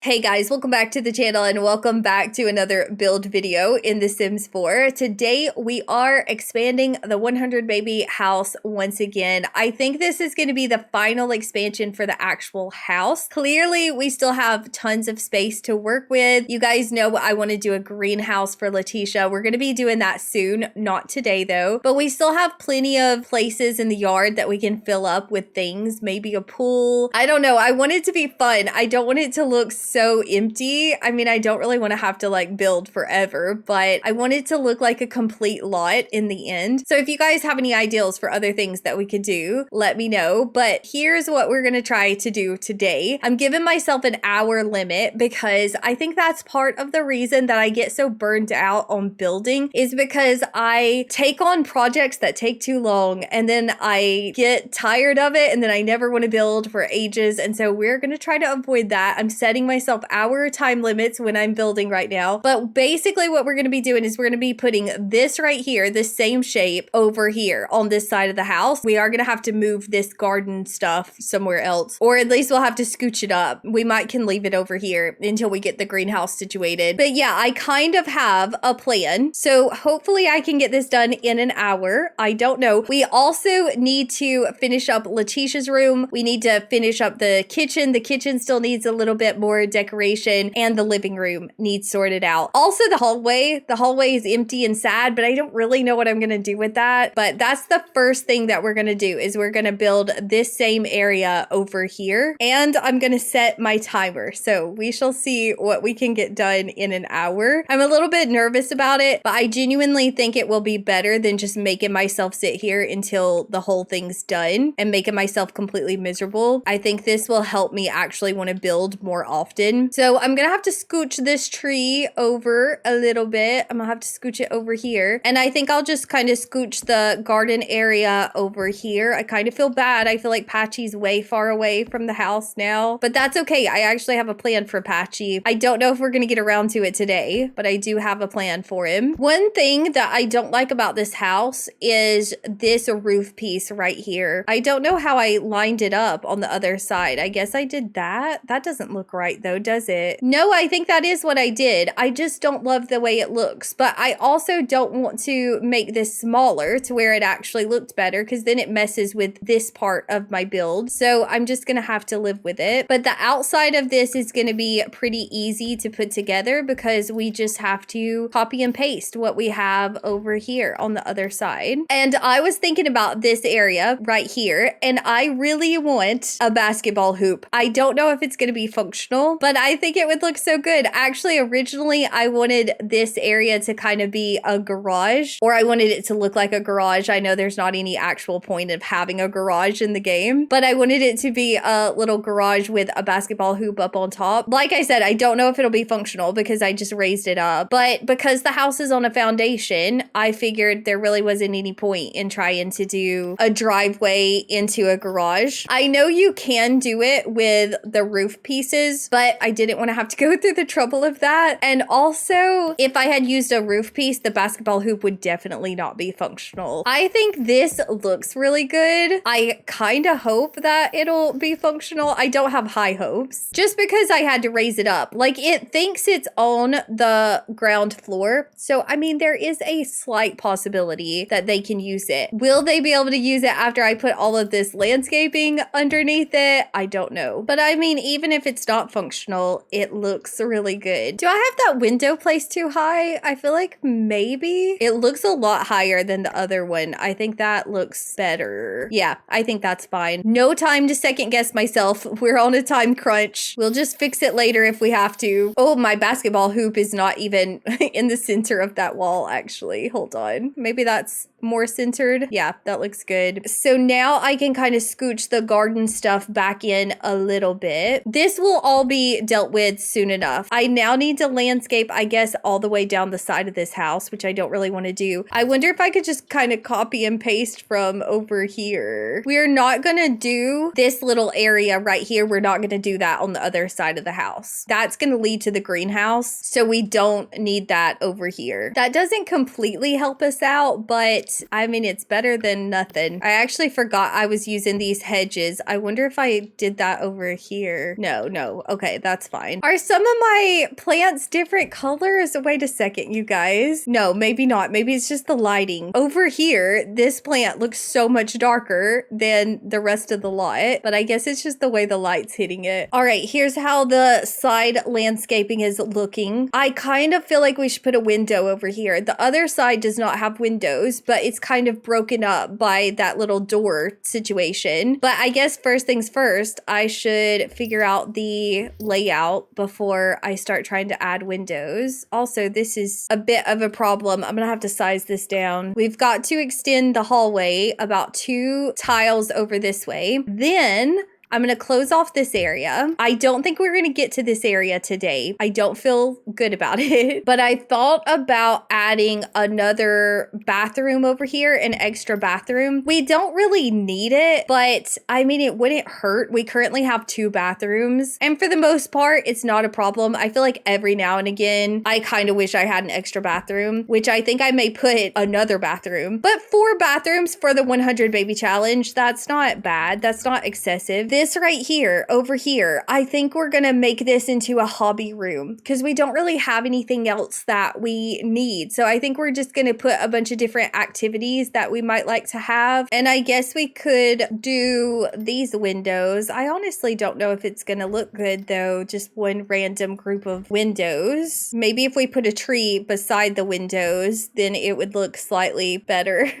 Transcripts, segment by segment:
Hey guys, welcome back to the channel and welcome back to another build video in The Sims 4. Today we are expanding the 100 baby house once again. I think this is going to be the final expansion for the actual house. Clearly we still have tons of space to work with. You guys know I want to do a greenhouse for Latisha. We're going to be doing that soon, not today though, but we still have plenty of places in the yard that we can fill up with things, maybe a pool. I don't know. I want it to be fun. I don't want it to look so empty. I mean, I don't really want to have to like build forever, but I want it to look like a complete lot in the end. So if you guys have any ideas for other things that we could do, let me know. But here's what we're going to try to do today. I'm giving myself an hour limit because I think that's part of the reason that I get so burned out on building is because I take on projects that take too long and then I get tired of it and then I never want to build for ages. And so we're going to try to avoid that. I'm setting myself hour time limits when I'm building right now. But basically what we're going to be doing is we're going to be putting this right here, the same shape over here on this side of the house. We are going to have to move this garden stuff somewhere else, or at least we'll have to scooch it up. We can leave it over here until we get the greenhouse situated. But yeah, I kind of have a plan. So hopefully I can get this done in an hour. I don't know. We also need to finish up Latisha's room. We need to finish up the kitchen. The kitchen still needs a little bit more decoration, and the living room needs sorted out. Also the hallway is empty and sad, but I don't really know what I'm going to do with that. But that's the first thing that we're going to do is we're going to build this same area over here, and I'm going to set my timer. So we shall see what we can get done in an hour. I'm a little bit nervous about it, but I genuinely think it will be better than just making myself sit here until the whole thing's done and making myself completely miserable. I think this will help me actually want to build more often. So I'm gonna have to scooch this tree over a little bit. I'm gonna have to scooch it over here. And I think I'll just kind of scooch the garden area over here. I kind of feel bad. I feel like Patchy's way far away from the house now, but that's okay. I actually have a plan for Patchy. I don't know if we're gonna get around to it today, but I do have a plan for him. One thing that I don't like about this house is this roof piece right here. I don't know how I lined it up on the other side. I guess I did that. That doesn't look right though, does it? No, I think that is what I did. I just don't love the way it looks, but I also don't want to make this smaller to where it actually looked better because then it messes with this part of my build. So I'm just gonna have to live with it. But the outside of this is gonna be pretty easy to put together because we just have to copy and paste what we have over here on the other side. And I was thinking about this area right here, and I really want a basketball hoop. I don't know if it's gonna be functional, but I think it would look so good. Actually, originally I wanted this area to kind of be a garage, or I wanted it to look like a garage. I know there's not any actual point of having a garage in the game, but I wanted it to be a little garage with a basketball hoop up on top. Like I said, I don't know if it'll be functional because I just raised it up, but because the house is on a foundation, I figured there really wasn't any point in trying to do a driveway into a garage. I know you can do it with the roof pieces, but I didn't want to have to go through the trouble of that. And also, if I had used a roof piece, the basketball hoop would definitely not be functional. I think this looks really good. I kind of hope that it'll be functional. I don't have high hopes just because I had to raise it up. Like, it thinks it's on the ground floor. So, I mean, there is a slight possibility that they can use it. Will they be able to use it after I put all of this landscaping underneath it? I don't know. But I mean, even if it's not functional, it looks really good. Do I have that window placed too high? I feel like maybe. It looks a lot higher than the other one. I think that looks better. Yeah, I think that's fine. No time to second guess myself. We're on a time crunch. We'll just fix it later if we have to. Oh, my basketball hoop is not even in the center of that wall, actually. Hold on. Maybe that's more centered. Yeah, that looks good. So now I can kind of scooch the garden stuff back in a little bit. This will all be dealt with soon enough. I now need to landscape, I guess, all the way down the side of this house, which I don't really want to do. I wonder if I could just kind of copy and paste from over here. We're not going to do this little area right here. We're not going to do that on the other side of the house. That's going to lead to the greenhouse, so we don't need that over here. That doesn't completely help us out, but but I mean, it's better than nothing. I actually forgot I was using these hedges. I wonder if I did that over here. No. Okay, that's fine. Are some of my plants different colors? Wait a second, you guys. No, maybe not. Maybe it's just the lighting. Over here, this plant looks so much darker than the rest of the lot, but I guess it's just the way the light's hitting it. All right, here's how the side landscaping is looking. I kind of feel like we should put a window over here. The other side does not have windows, but it's kind of broken up by that little door situation. But I guess first things first, I should figure out the layout before I start trying to add windows. Also, this is a bit of a problem. I'm gonna have to size this down. We've got to extend the hallway about 2 tiles over this way. Then I'm going to close off this area. I don't think we're going to get to this area today. I don't feel good about it, but I thought about adding another bathroom over here, an extra bathroom. We don't really need it, but I mean, it wouldn't hurt. We currently have 2 bathrooms, and for the most part, it's not a problem. I feel like every now and again, I kind of wish I had an extra bathroom, which I think I may put another bathroom, but 4 bathrooms for the 100 baby challenge, that's not bad. That's not excessive. This right here, over here, I think we're gonna make this into a hobby room because we don't really have anything else that we need. So I think we're just gonna put a bunch of different activities that we might like to have. And I guess we could do these windows. I honestly don't know if it's gonna look good though, just one random group of windows. Maybe if we put a tree beside the windows, then it would look slightly better.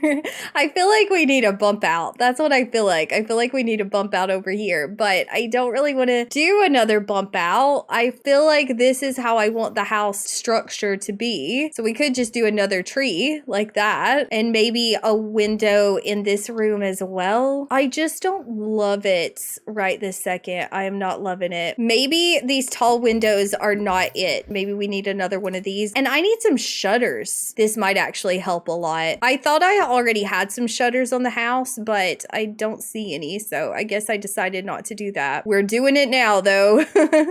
I feel like we need a bump out. That's what I feel like. I feel like we need a bump out over here. But I don't really want to do another bump out. I feel like this is how I want the house structure to be. So we could just do another tree like that and maybe a window in this room as well. I just don't love it right this second. I am not loving it. Maybe these tall windows are not it. Maybe we need another one of these. And I need some shutters. This might actually help a lot. I thought I already had some shutters on the house, but I don't see any. So I guess I decided not to do that. We're doing it now though.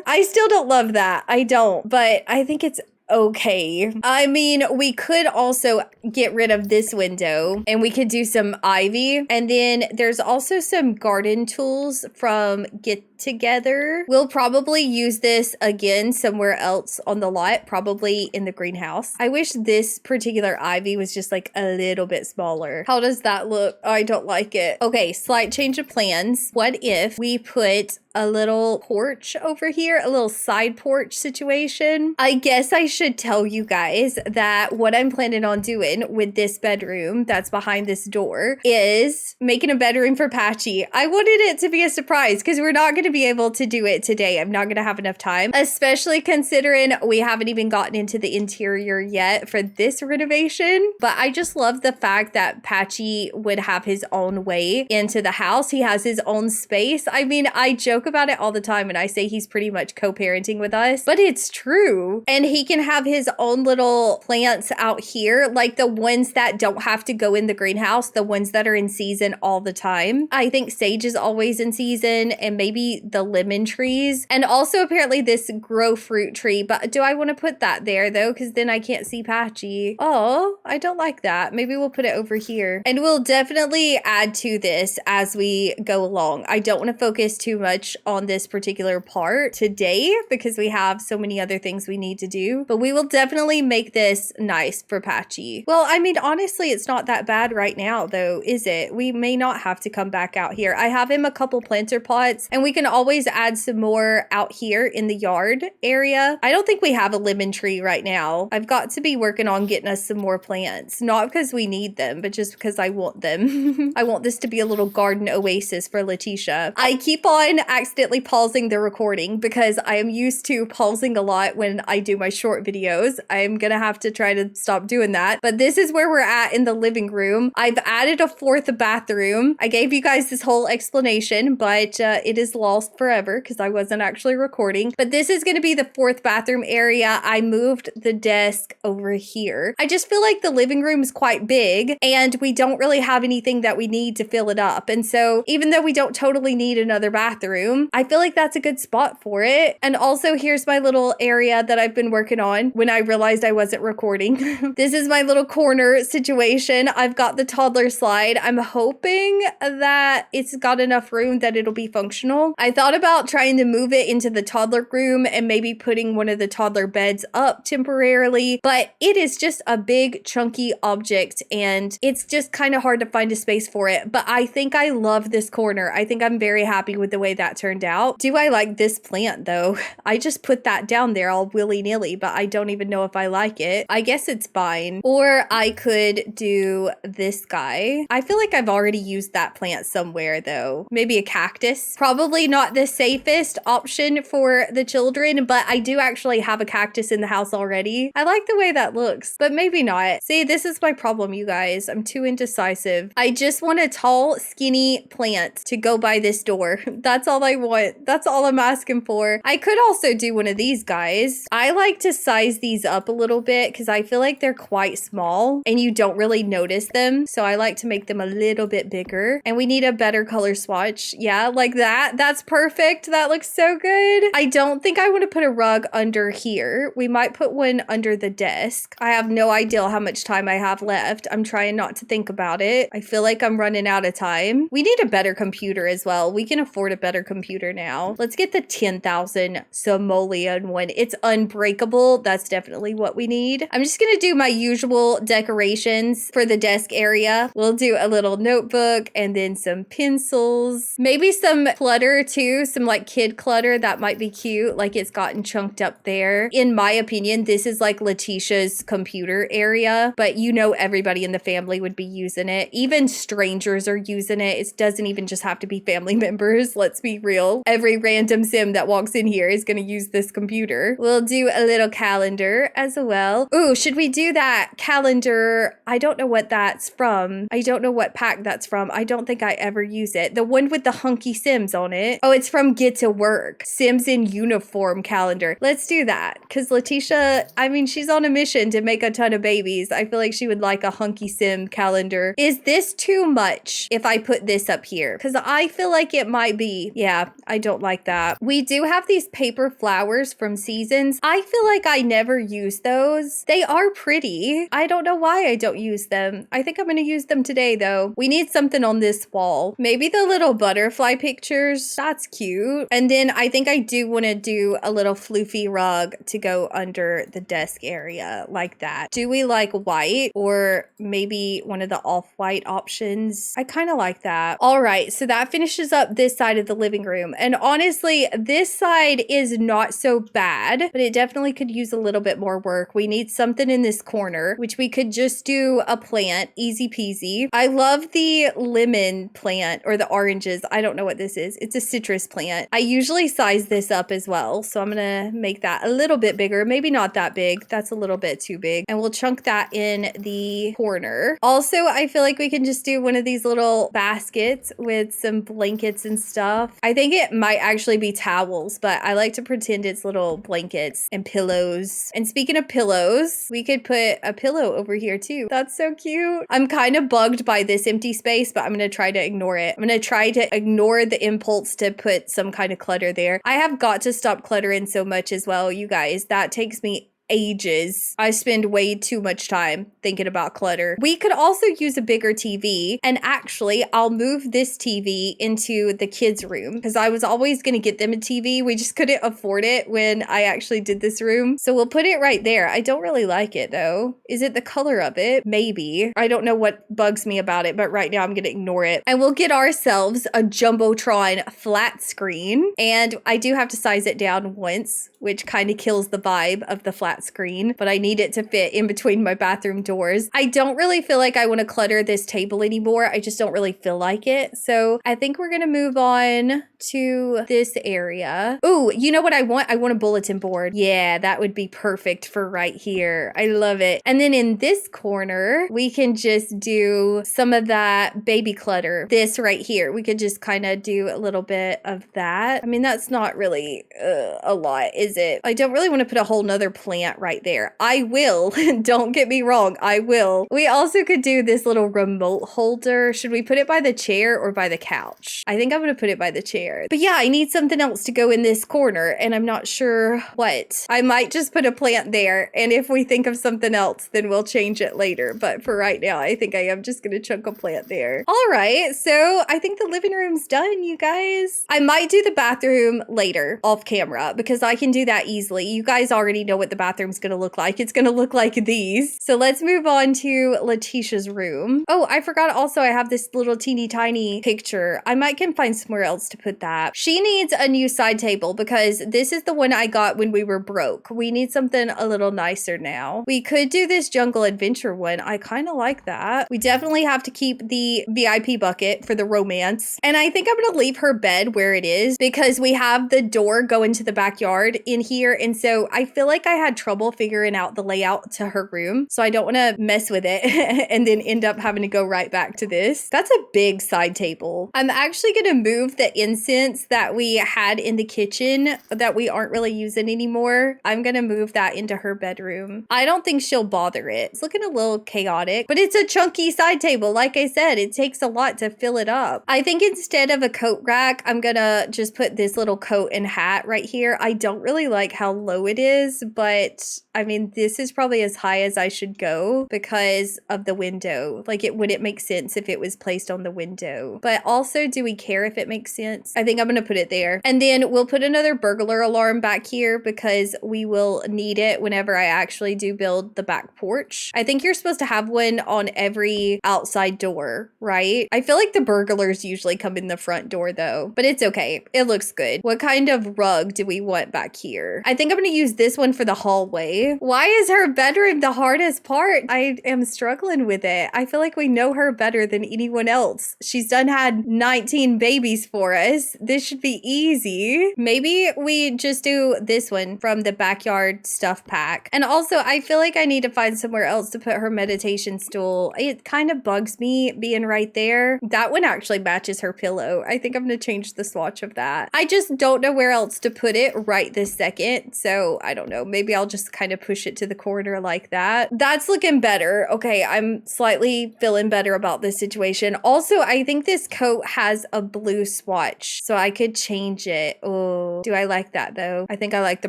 I still don't love that. I don't, but I think it's okay. I mean, we could also get rid of this window and we could do some ivy. And then there's also some garden tools from Get Together. We'll probably use this again somewhere else on the lot, probably in the greenhouse. I wish this particular ivy was just like a little bit smaller. How does that look? I don't like it. Okay, slight change of plans. What if we put a little porch over here, a little side porch situation? I guess I should tell you guys that what I'm planning on doing with this bedroom that's behind this door is making a bedroom for Patchy. I wanted it to be a surprise because we're not going to be able to do it today. I'm not going to have enough time, especially considering we haven't even gotten into the interior yet for this renovation. But I just love the fact that Patchy would have his own way into the house. He has his own space. I mean, I joke about it all the time and I say he's pretty much co-parenting with us, but it's true. And he can have his own little plants out here, like the ones that don't have to go in the greenhouse, the ones that are in season all the time. I think sage is always in season, and maybe the lemon trees, and also apparently this grow fruit tree. But do I want to put that there though? Because then I can't see Patchy. Oh, I don't like that. Maybe we'll put it over here, and we'll definitely add to this as we go along. I don't want to focus too much on this particular part today because we have so many other things we need to do, but we will definitely make this nice for Patchy. Well, I mean, honestly, it's not that bad right now though, is it? We may not have to come back out here. I have him a couple planter pots and we can always add some more out here in the yard area. I don't think we have a lemon tree right now. I've got to be working on getting us some more plants, not because we need them, but just because I want them. I want this to be a little garden oasis for Latisha. I keep on accidentally pausing the recording because I am used to pausing a lot when I do my short videos. I'm gonna have to try to stop doing that. But this is where we're at in the living room. I've added a 4th bathroom. I gave you guys this whole explanation, but it is long paused forever because I wasn't actually recording. But this is going to be the fourth bathroom area. I moved the desk over here. I just feel like the living room is quite big and we don't really have anything that we need to fill it up. And so even though we don't totally need another bathroom, I feel like that's a good spot for it. And also here's my little area that I've been working on when I realized I wasn't recording. This is my little corner situation. I've got the toddler slide. I'm hoping that it's got enough room that it'll be functional. I thought about trying to move it into the toddler room and maybe putting one of the toddler beds up temporarily, but it is just a big chunky object and it's just kind of hard to find a space for it. But I think I love this corner. I think I'm very happy with the way that turned out. Do I like this plant though? I just put that down there all willy-nilly, but I don't even know if I like it. I guess it's fine. Or I could do this guy. I feel like I've already used that plant somewhere though. Maybe a cactus. Probably not the safest option for the children, but I do actually have a cactus in the house already. I like the way that looks, but maybe not. See, this is my problem, you guys. I'm too indecisive. I just want a tall, skinny plant to go by this door. That's all I want. That's all I'm asking for. I could also do one of these guys. I like to size these up a little bit because I feel like they're quite small and you don't really notice them. So I like to make them a little bit bigger. And we need a better color swatch. Yeah, like that. That's perfect. That looks so good. I don't think I want to put a rug under here. We might put one under the desk. I have no idea how much time I have left. I'm trying not to think about it. I feel like I'm running out of time. We need a better computer as well. We can afford a better computer now. Let's get the 10,000 simoleon one. It's unbreakable. That's definitely what we need. I'm just going to do my usual decorations for the desk area. We'll do a little notebook and then some pencils. Maybe some clutter too. Some like kid clutter. That might be cute. Like it's gotten chunked up there. In my opinion, this is like Latisha's computer area, but you know everybody in the family would be using it. Even strangers are using it. It doesn't even just have to be family members. Let's be real. Every random sim that walks in here is going to use this computer. We'll do a little calendar as well. Ooh, should we do that calendar? I don't know what that's from. I don't know what pack that's from. I don't think I ever use it. The one with the hunky Sims on it. Oh, it's from Get to Work. Sims in Uniform calendar. Let's do that. Because Latisha, I mean, she's on a mission to make a ton of babies. I feel like she would like a hunky Sim calendar. Is this too much if I put this up here? Because I feel like it might be. Yeah, I don't like that. We do have these paper flowers from Seasons. I feel like I never use those. They are pretty. I don't know why I don't use them. I think I'm going to use them today though. We need something on this wall. Maybe the little butterfly pictures. That's cute. And then I think I do want to do a little floofy rug to go under the desk area like that. Do we like white or maybe one of the off-white options? I kind of like that. All right, so that finishes up this side of the living room. And honestly, this side is not so bad, but it definitely could use a little bit more work. We need something in this corner, which we could just do a plant, easy peasy. I love the lemon plant or the oranges. I don't know what this is. It's a citrus plant. I usually size this up as well. So I'm gonna make that a little bit bigger, maybe not that big. That's a little bit too big. And we'll chunk that in the corner. Also, I feel like we can just do one of these little baskets with some blankets and stuff. I think it might actually be towels, but I like to pretend it's little blankets and pillows. And speaking of pillows, we could put a pillow over here too. That's so cute. I'm kind of bugged by this empty space, but I'm going to try to ignore it. I'm going to try to ignore the impulse to put some kind of clutter there. I have got to stop cluttering so much as well, you guys. That takes me ages. I spend way too much time thinking about clutter. We could also use a bigger TV, and actually I'll move this TV into the kids' room because I was always going to get them a TV. We just couldn't afford it when I actually did this room. So we'll put it right there. I don't really like it though. Is it the color of it? Maybe. I don't know what bugs me about it, but right now I'm going to ignore it. And we'll get ourselves a Jumbotron flat screen. And I do have to size it down once, which kind of kills the vibe of the flat flat screen, but I need it to fit in between my bathroom doors. I don't really feel like I want to clutter this table anymore. I just don't really feel like it. So I think we're going to move on to this area. Oh, you know what I want? I want a bulletin board. Yeah, that would be perfect for right here. I love it. And then in this corner, we can just do some of that baby clutter. This right here, we could just kind of do a little bit of that. I mean, that's not really a lot, is it? I don't really want to put a whole nother plant right there. I will. Don't get me wrong. I will. We also could do this little remote holder. Should we put it by the chair or by the couch? I think I'm going to put it by the chair. But yeah, I need something else to go in this corner and I'm not sure what. I might just put a plant there, and if we think of something else, then we'll change it later. But for right now, I think I am just going to chuck a plant there. All right, so I think the living room's done, you guys. I might do the bathroom later off camera because I can do that easily. You guys already know what the bathroom's going to look like. It's going to look like these. So let's move on to Latisha's room. Oh, I forgot also I have this little teeny tiny picture. I might can find somewhere else to put that. She needs a new side table because this is the one I got when we were broke. We need something a little nicer now. We could do this jungle adventure one. I kind of like that. We definitely have to keep the VIP bucket for the romance. And I think I'm going to leave her bed where it is because we have the door going to the backyard in here. And so I feel like I had trouble figuring out the layout to her room. So I don't want to mess with it and then end up having to go right back to this. That's a big side table. I'm actually going to move the incense that we had in the kitchen that we aren't really using anymore. I'm going to move that into her bedroom. I don't think she'll bother it. It's looking a little chaotic, but it's a chunky side table. Like I said, it takes a lot to fill it up. I think instead of a coat rack, I'm going to just put this little coat and hat right here. I don't really like how low it is, but I mean, this is probably as high as I should go because of the window. Like, it wouldn't make sense if it was placed on the window. But also, do we care if it makes sense? I think I'm going to put it there. And then we'll put another burglar alarm back here because we will need it whenever I actually do build the back porch. I think you're supposed to have one on every outside door, right? I feel like the burglars usually come in the front door though, but it's okay. It looks good. What kind of rug do we want back here? I think I'm going to use this one for the hallway. Why is her bedroom the hardest part? I am struggling with it. I feel like we know her better than anyone else. She's had 19 babies for us. This should be easy. Maybe we just do this one from the backyard stuff pack. And also, I feel like I need to find somewhere else to put her meditation stool. It kind of bugs me being right there. That one actually matches her pillow. I think I'm going to change the swatch of that. I just don't know where else to put it right this second. So I don't know. Maybe I'll just kind of push it to the corner like that. That's looking better. Okay, I'm slightly feeling better about this situation. Also, I think this coat has a blue swatch, so I could change it. Oh, do I like that though? I think I like the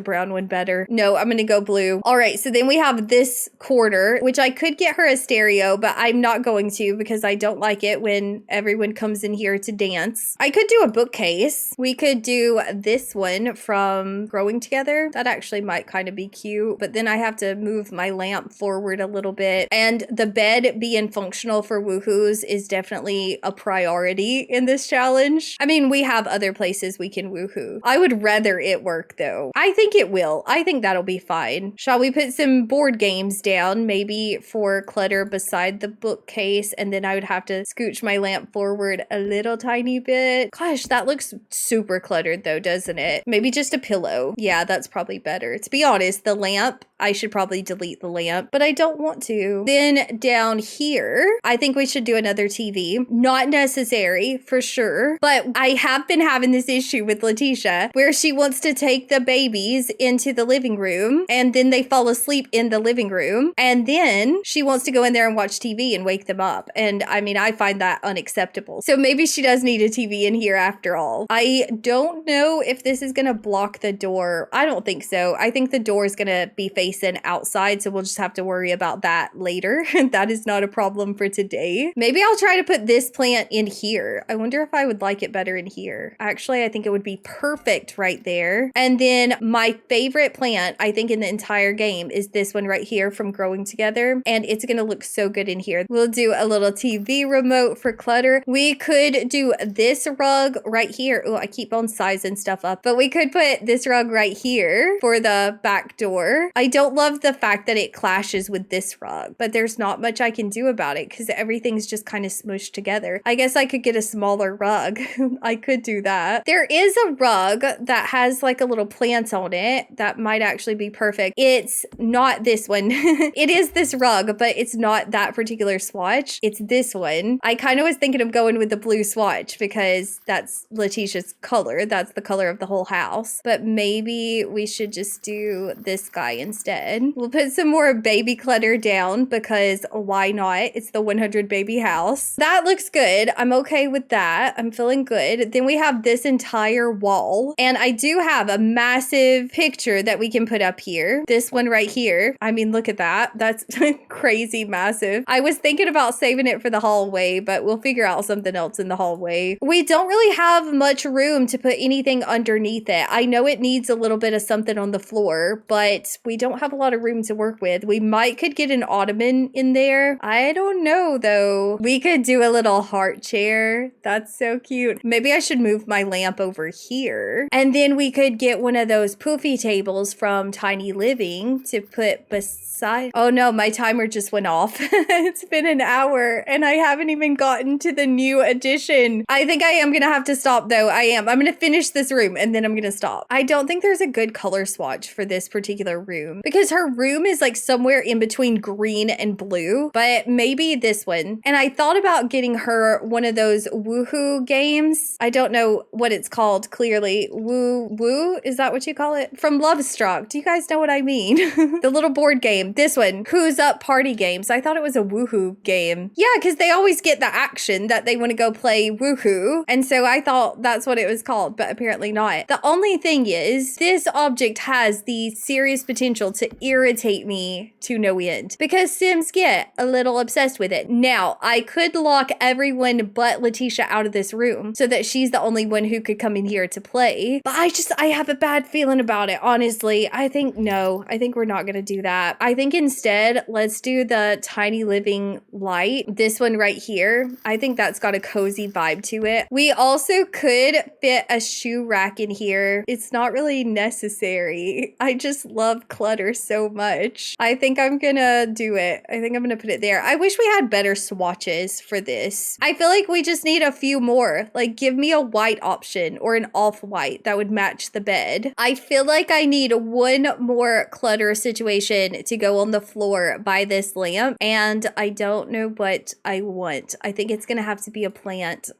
brown one better. No, I'm gonna go blue. All right, so then we have this corner, which I could get her a stereo, but I'm not going to because I don't like it when everyone comes in here to dance. I could do a bookcase. We could do this one from Growing Together. That actually might kind of be cute, but then I have to move my lamp forward a little bit. And the bed being functional for woohoos is definitely a priority in this challenge. I mean, we have other places we can woohoo. I would rather it work though. I think it will. I think that'll be fine. Shall we put some board games down maybe for clutter beside the bookcase, and then I would have to scooch my lamp forward a little tiny bit. Gosh, that looks super cluttered though, doesn't it? Maybe just a pillow. Yeah, that's probably better. To be honest, the lamp, I should probably delete the lamp, but I don't want to. Then down here, I think we should do another TV. Not necessary for sure, but I have been having this issue with Latisha where she wants to take the babies into the living room and then they fall asleep in the living room and then she wants to go in there and watch TV and wake them up. And I mean, I find that unacceptable. So maybe she does need a TV in here after all. I don't know if this is gonna block the door. I don't think so. I think the door is gonna be facing outside, so we'll just have to worry about that later. That is not a problem for today. Maybe I'll try to put this plant in here. I wonder if I would like it better in here. Actually, I think it would be perfect right there. And then my favorite plant, I think in the entire game, is this one right here from Growing Together. And it's gonna look so good in here. We'll do a little TV remote for clutter. We could do this rug right here. Oh, I keep on sizing stuff up. But we could put this rug right here for the back door. door. I don't love the fact that it clashes with this rug, but there's not much I can do about it because everything's just kind of smushed together. I guess I could get a smaller rug. I could do that. There is a rug that has like a little plant on it that might actually be perfect. It's not this one. It is this rug, but it's not that particular swatch. It's this one. I kind of was thinking of going with the blue swatch because that's Latisha's color. That's the color of the whole house. But maybe we should just do this guy instead. We'll put some more baby clutter down because why not? It's the 100 baby house. That looks good. I'm okay with that. I'm feeling good. Then we have this entire wall. And I do have a massive picture that we can put up here. This one right here. I mean, look at that. That's crazy massive. I was thinking about saving it for the hallway, but we'll figure out something else in the hallway. We don't really have much room to put anything underneath it. I know it needs a little bit of something on the floor, but we don't have a lot of room to work with. We could get an ottoman in there. I don't know though. We could do a little heart chair. That's so cute. Maybe I should move my lamp over here. And then we could get one of those poofy tables from Tiny Living to put beside. Oh no, my timer just went off. It's been an hour and I haven't even gotten to the new addition. I think I am gonna have to stop though. I'm gonna finish this room and then I'm gonna stop. I don't think there's a good color swatch for this particular room because her room is like somewhere in between green and blue, but maybe this one. And I thought about getting her one of those woohoo games. I don't know what it's called clearly. Woo, is that what you call it? From Love Struck. Do you guys know what I mean? The little board game. This one, Who's Up Party Games. I thought it was a woohoo game. Yeah, because they always get the action that they want to go play woohoo. And so I thought that's what it was called, but apparently not. The only thing is, this object has the serious potential to irritate me to no end because Sims get a little obsessed with it. Now, I could lock everyone but Latisha out of this room so that she's the only one who could come in here to play. But I have a bad feeling about it, honestly. I think we're not going to do that. I think instead, let's do the Tiny Living light. This one right here. I think that's got a cozy vibe to it. We also could fit a shoe rack in here. It's not really necessary. I just love clutter so much. I think I'm gonna do it. I think I'm gonna put it there. I wish we had better swatches for this. I feel like we just need a few more. Like, give me a white option or an off-white that would match the bed. I feel like I need one more clutter situation to go on the floor by this lamp, and I don't know what I want. I think it's gonna have to be a plant.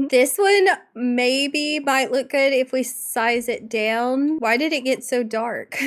This one maybe might look good if we size it down. Why did it get so dark?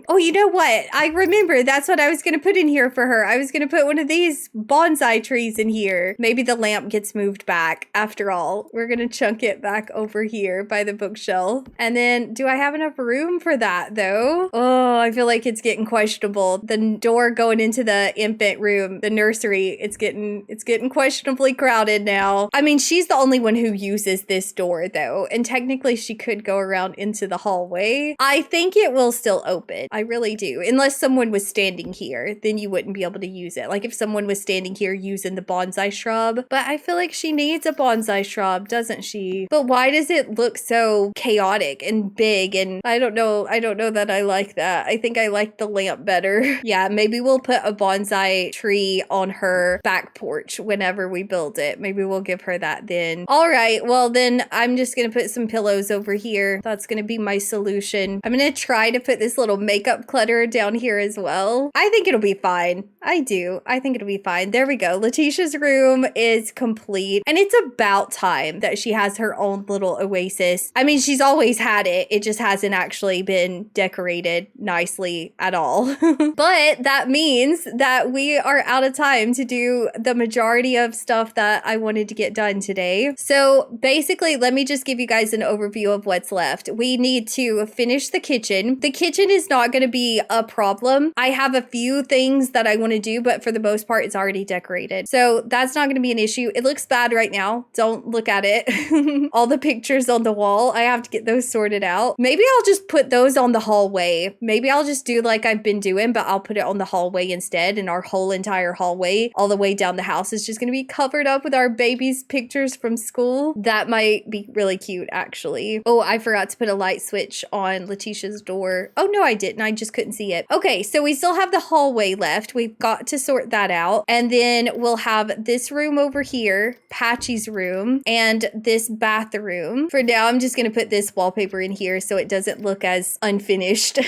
Oh, you know what? I remember that's what I was gonna put in here for her. I was gonna put one of these bonsai trees in here. Maybe the lamp gets moved back. After all, we're gonna chunk it back over here by the bookshelf. And then, do I have enough room for that though? Oh, I feel like it's getting questionable. The door going into the infant room, the nursery, it's getting questionably crowded now. I mean, she's the only one who uses this door though, and technically she could go around into the hallway. I think it will still open. I really do. Unless someone was standing here, then you wouldn't be able to use it. Like if someone was standing here using the bonsai shrub. But I feel like she needs a bonsai shrub, doesn't she? But why does it look so chaotic and big? And I don't know that I like that. I think I like the lamp better. Yeah, maybe we'll put a bonsai tree on her back porch whenever we build it. Maybe we'll give her that then. All right, well then I'm just gonna put some pillows over here. That's gonna be my solution. I'm gonna try to put this little makeup clutter down here as well. I think it'll be fine. I do. I think it'll be fine. There we go. Latisha's room is complete. And it's about time that she has her own little oasis. I mean, she's always had it. It just hasn't actually been decorated nicely at all. But that means that we are out of time to do the majority of stuff that I wanted to get done today. So basically, let me just give you guys an overview of what's left. We need to finish the kitchen. The kitchen is not going to be a problem. I have a few things that I want to do, but for the most part, it's already decorated. So that's not going to be an issue. It looks bad right now. Don't look at it. All the pictures on the wall, I have to get those sorted out. Maybe I'll just put those on the hallway. Maybe I'll just do like I've been doing, but I'll put it on the hallway instead, and our whole entire hallway all the way down the house is just going to be covered up with our baby's pictures from school. That might be really cute, actually. Oh, I forgot to put a light switch on Latisha's door. Oh, no, I did. didn't. I just couldn't see it. Okay, so we still have the hallway left. We've got to sort that out. And then we'll have this room over here, Patchy's room, and this bathroom. For now, I'm just going to put this wallpaper in here so it doesn't look as unfinished.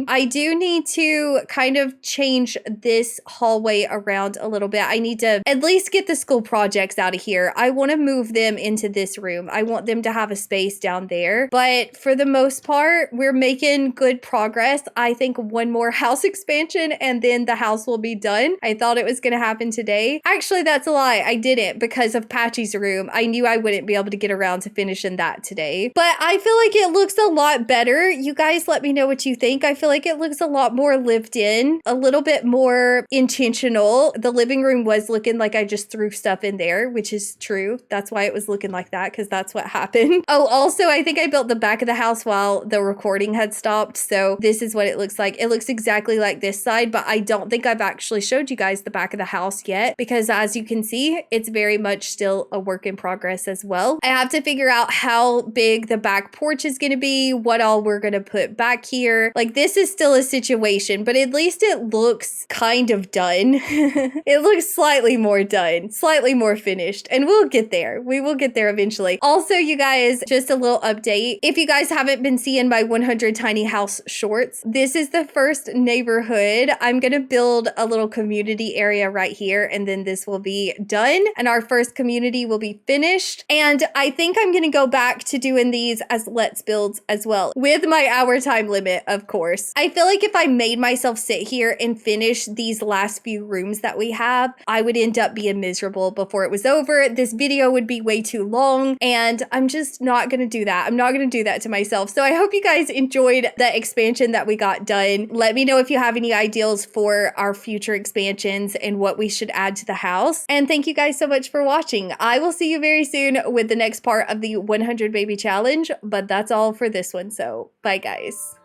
I do need to kind of change this hallway around a little bit. I need to at least get the school projects out of here. I want to move them into this room. I want them to have a space down there. But for the most part, we're making good progress. I think one more house expansion and then the house will be done. I thought it was going to happen today. Actually, that's a lie. I didn't because of Patchy's room. I knew I wouldn't be able to get around to finishing that today. But I feel like it looks a lot better. You guys let me know what you think. I feel like it looks a lot more lived in, a little bit more intentional. The living room was looking like I just threw stuff in there, which is true. That's why it was looking like that, because that's what happened. Oh, also, I think I built the back of the house while the recording had stopped. So this is what it looks like. It looks exactly like this side, but I don't think I've actually showed you guys the back of the house yet, because as you can see, it's very much still a work in progress as well. I have to figure out how big the back porch is going to be, what all we're going to put back here. Like, this is still a situation, but at least it looks kind of done. It looks slightly more done, slightly more finished, and we'll get there. We will get there eventually. Also, you guys, just a little update. If you guys haven't been seeing my 100 tiny house shorts, this is the first neighborhood. I'm going to build a little community area right here, and then this will be done, and our first community will be finished. And I think I'm going to go back to doing these as Let's Builds as well, with my hour time limit, of course. I feel like if I made myself sit here and finish these last few rooms that we have, I would end up being miserable before it was over. This video would be way too long, and I'm just not going to do that. I'm not going to do that to myself. So I hope you guys enjoyed the expansion that we got done. Let me know if you have any ideas for our future expansions and what we should add to the house. And thank you guys so much for watching. I will see you very soon with the next part of the 100 baby challenge, but that's all for this one. So bye guys.